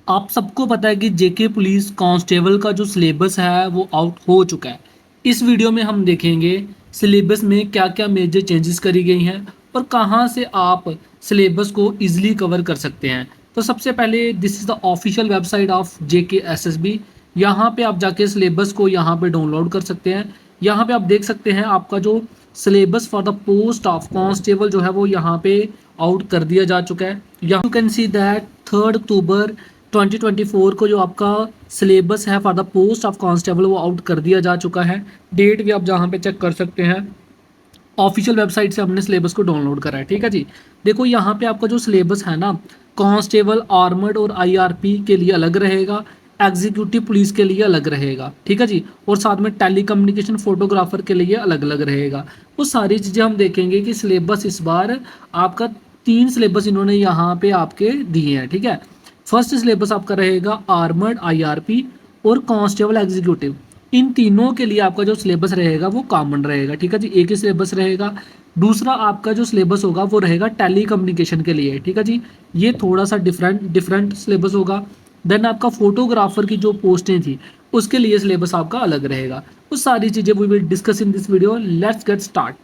आप सबको पता है कि जेके पुलिस कांस्टेबल का जो सिलेबस है वो आउट हो चुका है। इस वीडियो में हम देखेंगे सिलेबस में क्या क्या मेजर चेंजेस करी गई हैं और कहां से आप सिलेबस को इजीली कवर कर सकते हैं। तो सबसे पहले this is the official website of JK SSB. यहाँ पे आप जाके सिलेबस को यहाँ पे डाउनलोड कर सकते हैं। यहाँ पे आप देख सकते हैं आपका जो syllabus for the post of constable जो है वो यहाँ पे आउट कर दिया जा चुका है। यहाँ यू कैन सी दैट 3 अक्टूबर 2024 को जो आपका सिलेबस है for the post of constable वो आउट कर दिया जा चुका है। डेट भी आप जहाँ पे चेक कर सकते हैं। ऑफिशियल वेबसाइट से हमने सिलेबस को डाउनलोड करा है। ठीक है जी। देखो यहाँ पे आपका जो सिलेबस है ना, कांस्टेबल, आर्मर्ड और आईआरपी के लिए अलग रहेगा, एग्जीक्यूटिव पुलिस के लिए अलग रहेगा। ठीक है जी। और साथ में टेली कम्युनिकेशन फोटोग्राफर के लिए अलग अलग रहेगा। वो सारी चीज़ें हम देखेंगे कि सिलेबस इस बार आपका 3 सिलेबस इन्होंने यहाँ पे आपके दिए हैं। ठीक है। फर्स्ट सिलेबस आपका रहेगा आर्मर्ड, आईआरपी और कांस्टेबल एग्जीक्यूटिव। इन तीनों के लिए आपका जो सिलेबस रहेगा वो कॉमन रहेगा। ठीक है जी, एक ही सिलेबस रहेगा। दूसरा आपका जो सिलेबस होगा वो रहेगा टेली कम्युनिकेशन के लिए। ठीक है जी, ये थोड़ा सा डिफरेंट सिलेबस होगा। देन आपका फोटोग्राफर की जो पोस्टें थी उसके लिए सिलेबस आपका अलग रहेगा। वो सारी चीज़ें we will discuss in this video. Let's get start.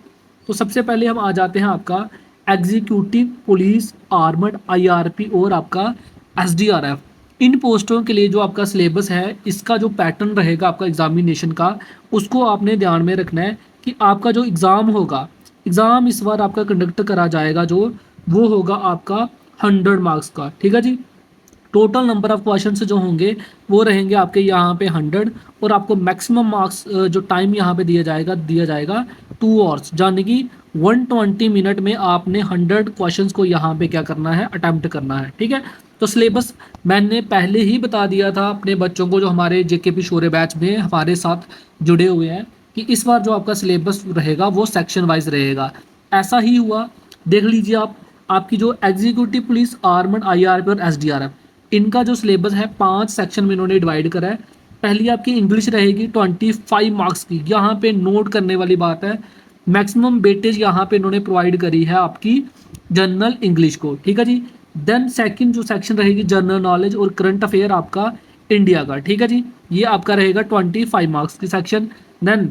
तो सबसे पहले हम आ जाते हैं आपका एग्जीक्यूटिव पुलिस, आर्मर्ड, आईआरपी और आपका एसडीआरएफ। इन पोस्टों के लिए जो आपका सिलेबस है, इसका जो पैटर्न रहेगा आपका एग्जामिनेशन का, उसको आपने ध्यान में रखना है कि आपका जो एग्ज़ाम होगा, एग्ज़ाम इस बार आपका कंडक्ट करा जाएगा जो, वो होगा आपका 100 मार्क्स का। ठीक है जी। टोटल नंबर ऑफ क्वेश्चन जो होंगे वो रहेंगे आपके यहाँ पे 100 और आपको मैक्सिमम मार्क्स जो टाइम यहाँ पे दिया जाएगा 2 आवर्स, यानी कि 120 मिनट में आपने 100 क्वेश्चंस को यहाँ पे क्या करना है, अटेम्प्ट करना है। ठीक है। तो सिलेबस मैंने पहले ही बता दिया था अपने बच्चों को जो हमारे जेकेपी शौर्य बैच में हमारे साथ जुड़े हुए हैं कि इस बार जो आपका सिलेबस रहेगा वो सेक्शन वाइज रहेगा। ऐसा ही हुआ। देख लीजिए आप, आपकी जो एग्जीक्यूटिव पुलिस, आर्मड, आईआरपी और एसडीआरएफ, इनका जो सिलेबस है 5 सेक्शन में इन्होंने डिवाइड करा है। पहली आपकी इंग्लिश रहेगी 25 मार्क्स की। यहाँ पे नोट करने वाली बात है, मैक्सिमम वेटेज यहाँ पे इन्होंने प्रोवाइड करी है आपकी जनरल इंग्लिश को। ठीक है जी। देन सेकंड जो सेक्शन रहेगी जनरल नॉलेज और करंट अफेयर आपका इंडिया का। ठीक है जी, ये आपका रहेगा 25 मार्क्स की सेक्शन। देन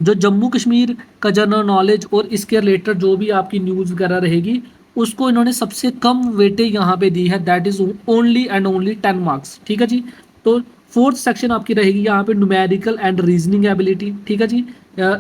जो जम्मू कश्मीर का जनरल नॉलेज और इसके रिलेटेड जो भी आपकी न्यूज़ वगैरह रहेगी, उसको इन्होंने सबसे कम वेटेज यहाँ पे दी है, that is only and only 10 marks. ठीक है जी। तो फोर्थ सेक्शन आपकी रहेगी यहाँ पे न्यूमेरिकल एंड रीजनिंग एबिलिटी। ठीक है जी।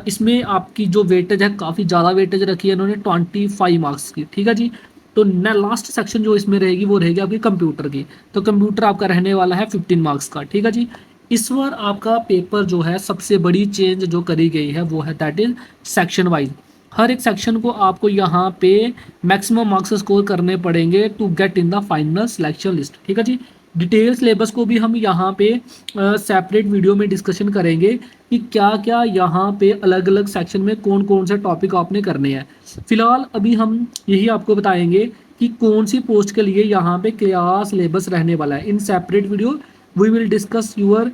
इसमें आपकी जो वेटेज है काफ़ी ज़्यादा वेटेज रखी है इन्होंने 25 मार्क्स की। ठीक है जी। तो लास्ट सेक्शन जो इसमें रहेगी वो रहेगी आपकी कंप्यूटर की। तो कंप्यूटर आपका रहने वाला है 15 मार्क्स का। ठीक है जी। इस बार आपका पेपर जो है सबसे बड़ी चेंज जो करी गई है वो है दैट इज सेक्शन वाइज। हर एक सेक्शन को आपको यहाँ पे मैक्सिमम मार्क्स स्कोर करने पड़ेंगे to get in the final selection list. ठीक है जी। डिटेल सिलेबस को भी हम यहाँ पे सेपरेट वीडियो में डिस्कशन करेंगे कि क्या क्या यहाँ पे अलग अलग सेक्शन में कौन कौन से टॉपिक आपने करने हैं। फिलहाल अभी हम यही आपको बताएंगे कि कौन सी पोस्ट के लिए यहाँ पे क्या सिलेबस रहने वाला है। In separate video we will discuss your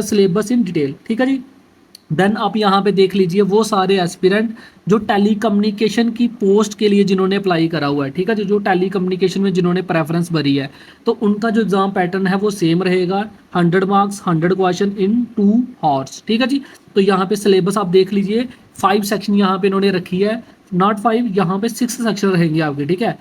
syllabus in detail. ठीक है जी। देन आप यहाँ पे देख लीजिए वो सारे एस्पिरेंट जो टेली कम्युनिकेशन की पोस्ट के लिए जिन्होंने अप्लाई करा हुआ है। ठीक है जी। जो टेली कम्युनिकेशन में जिन्होंने प्रेफरेंस भरी है, तो उनका जो एग्जाम पैटर्न है वो सेम रहेगा, 100 मार्क्स, 100 क्वेश्चन इन 2 आवर्स। ठीक है जी। तो यहाँ पे सिलेबस आप देख लीजिए, 5 सेक्शन यहाँ पे इन्होंने रखी है, नॉट 5, यहाँ पे 6 सेक्शन रहेंगे आपके। ठीक है।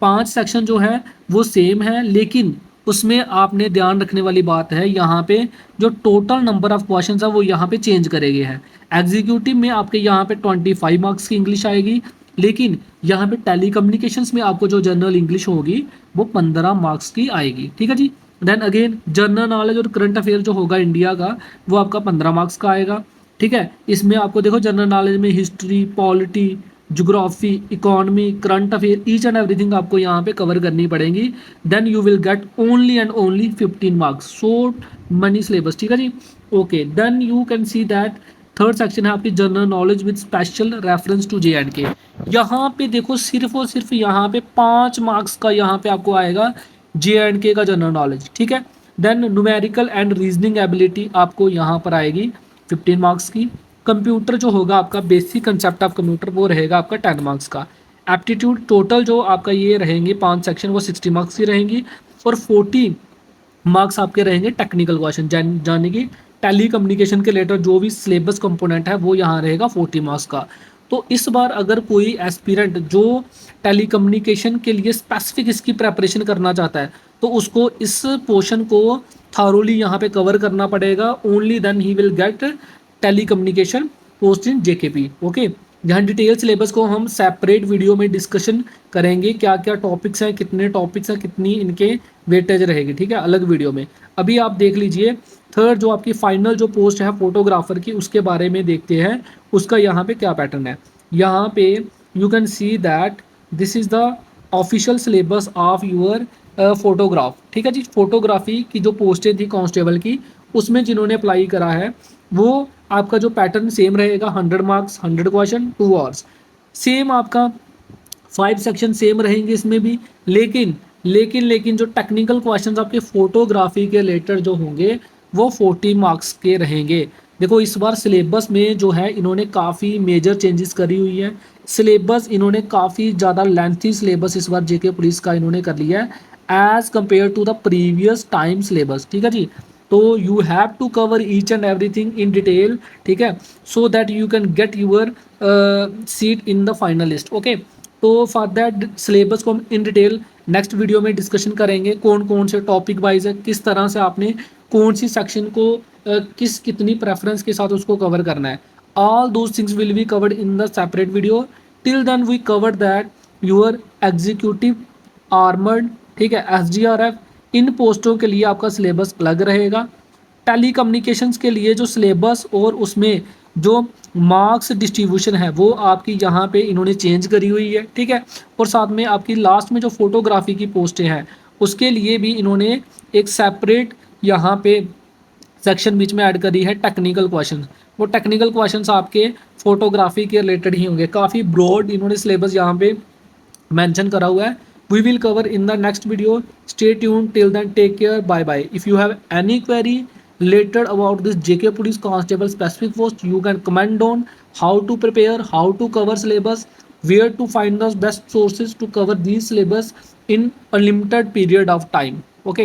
5 सेक्शन जो है वो सेम है, लेकिन उसमें आपने ध्यान रखने वाली बात है यहाँ पे जो टोटल नंबर ऑफ क्वेश्चंस है वो यहाँ पे चेंज करे गए हैं। एग्जीक्यूटिव में आपके यहाँ पे 25 मार्क्स की इंग्लिश आएगी, लेकिन यहाँ पे टेली कम्युनिकेशंस में आपको जो जनरल इंग्लिश होगी वो 15 मार्क्स की आएगी। ठीक है जी। देन अगेन जनरल नॉलेज और करंट अफेयर जो होगा इंडिया का वो आपका 15 मार्क्स का आएगा। ठीक है। इसमें आपको देखो जनरल नॉलेज में history, polity, geography, economy, current affair, each and everything आपको यहाँ पे कवर करनी पड़ेगी। Then you will get only and only 15 marks. So many syllabus. ठीक है जी। Okay, then you can see that third section है आपकी general knowledge with special reference to JNK। यहाँ पे देखो सिर्फ और सिर्फ यहाँ पे 5 मार्क्स का यहाँ पे आपको आएगा JNK का जनरल नॉलेज। ठीक है। Then numerical and reasoning ability आपको यहाँ पर आएगी 15 मार्क्स की। कंप्यूटर जो होगा आपका बेसिक कंसेप्ट ऑफ कंप्यूटर वो रहेगा आपका 10 मार्क्स का। एप्टीट्यूड टोटल जो आपका ये रहेंगे 5 सेक्शन वो 60 मार्क्स की रहेंगी और 40 मार्क्स आपके रहेंगे टेक्निकल क्वेश्चन, यानी कि टेली कम्युनिकेशन के रिलेटेड जो भी सिलेबस कंपोनेंट है वो यहाँ रहेगा 40 मार्क्स का। तो इस बार अगर कोई एस्पिरेंट जो टेली कम्युनिकेशन के लिए स्पेसिफिक इसकी प्रेपरेशन करना चाहता है तो उसको इस पोर्शन को थारोली यहाँ पे कवर करना पड़ेगा। Only then he will get telecommunication post in JKP. Okay, जहाँ डिटेल सिलेबस को हम सेपरेट वीडियो में डिस्कशन करेंगे, क्या क्या टॉपिक्स हैं, कितने टॉपिक्स हैं, कितनी इनके वेटेज रहेगी, ठीक है, अलग वीडियो में। अभी आप देख लीजिए थर्ड जो आपकी फाइनल जो पोस्ट है फोटोग्राफर की, उसके बारे में देखते हैं उसका यहाँ पे क्या पैटर्न है। यहाँ पे you can see that this is the official syllabus of your photograph, ठीक है जी। फोटोग्राफी की जो पोस्टें थी कांस्टेबल की, उसमें जिन्होंने अप्लाई करा है वो आपका जो पैटर्न सेम रहेगा, 100 मार्क्स 100 क्वेश्चन 2 आवर्स, सेम आपका 5 सेक्शन सेम रहेंगे इसमें भी। लेकिन जो टेक्निकल क्वेश्चंस आपके फोटोग्राफी के रिलेटेड जो होंगे वो 40 मार्क्स के रहेंगे। देखो इस बार सिलेबस में जो है इन्होंने काफ़ी मेजर चेंजेस करी हुई है। सिलेबस इन्होंने काफ़ी ज़्यादा लेंथी सिलेबस इस बार जेके पुलिस का इन्होंने कर लिया है as compare to the previous time syllabus, ठीक है जी। तो you have to cover each and everything in detail, ठीक है, so that you can get your seat in the final list. Okay, तो फॉर दैट सिलेबस को हम in detail next video में डिस्कशन करेंगे, कौन कौन से टॉपिक वाइज है, किस तरह से आपने कौन सी सेक्शन को किस कितनी प्रेफरेंस के साथ उसको कवर करना है। All those things will be covered in the separate video. Till then we covered that your executive armoured, ठीक है, एसडीआरएफ, इन पोस्टों के लिए आपका सिलेबस अलग रहेगा। टेली कम्युनिकेशंस के लिए जो सिलेबस और उसमें जो मार्क्स डिस्ट्रीब्यूशन है वो आपकी यहाँ पे इन्होंने चेंज करी हुई है, ठीक है। और साथ में आपकी लास्ट में जो फोटोग्राफी की पोस्टें हैं उसके लिए भी इन्होंने एक सेपरेट यहाँ पे सेक्शन बीच में ऐड करी है टेक्निकल क्वेश्चन। वो टेक्निकल क्वेश्चंस आपके फोटोग्राफी के रिलेटेड ही होंगे। काफ़ी ब्रॉड इन्होंने सिलेबस यहाँ पे मेंशन करा हुआ है। We will cover in the next video. Stay tuned. Till then, take care. Bye bye. If you have any query related about this JK Police Constable specific post, you can comment on how to prepare, how to cover syllabus, where to find the best sources to cover these syllabus in a limited period of time. Okay.